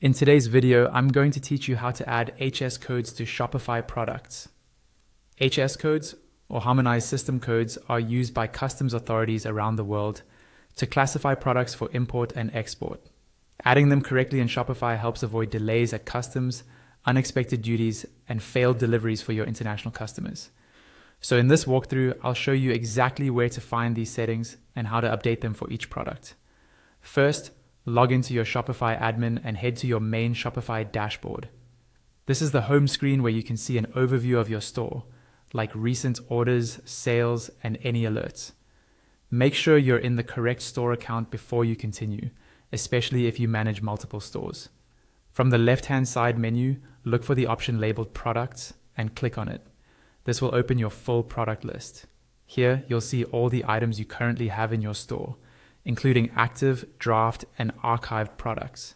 In today's video, I'm going to teach you how to add HS codes to Shopify products. HS codes, or harmonized system codes, are used by customs authorities around the world to classify products for import and export. Adding them correctly in Shopify helps avoid delays at customs, unexpected duties, and failed deliveries for your international customers. So in this walkthrough, I'll show you exactly where to find these settings and how to update them for each product. First, log into your Shopify admin and head to your main Shopify dashboard. This is the home screen where you can see an overview of your store, like recent orders, sales, and any alerts. Make sure you're in the correct store account before you continue, especially if you manage multiple stores. From the left-hand side menu, look for the option labeled Products and click on it. This will open your full product list. Here, you'll see all the items you currently have in your store, including active, draft, and archived products.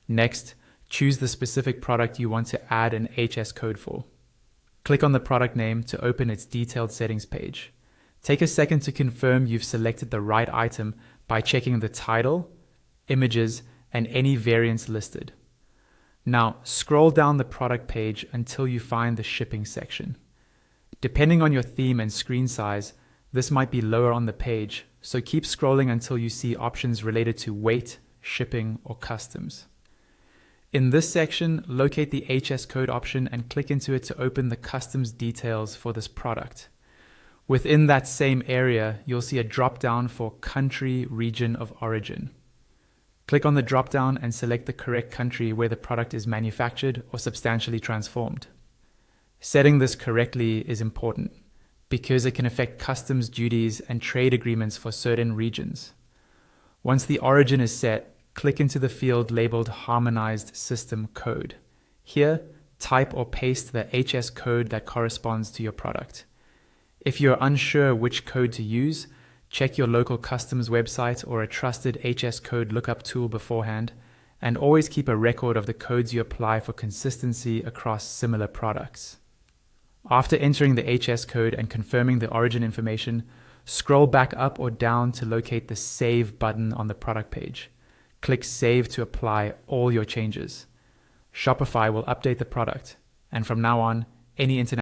Next, choose the specific product you want to add an HS code for. Click on the product name to open its detailed settings page. Take a second to confirm you've selected the right item by checking the title, images, and any variants listed. Now, scroll down the product page until you find the shipping section. Depending on your theme and screen size, this might be lower on the page, so keep scrolling until you see options related to weight, shipping, or customs. In this section, locate the HS code option and click into it to open the customs details for this product. Within that same area, you'll see a drop-down for country, region of origin. Click on the drop-down and select the correct country where the product is manufactured or substantially transformed. Setting this correctly is important, because it can affect customs duties and trade agreements for certain regions. Once the origin is set, click into the field labeled Harmonized System Code. Here, type or paste the HS code that corresponds to your product. If you're unsure which code to use, check your local customs website or a trusted HS code lookup tool beforehand, and always keep a record of the codes you apply for consistency across similar products. After entering the HS code and confirming the origin information, scroll back up or down to locate the Save button on the product page. Click Save to apply all your changes. Shopify will update the product, and from now on, any international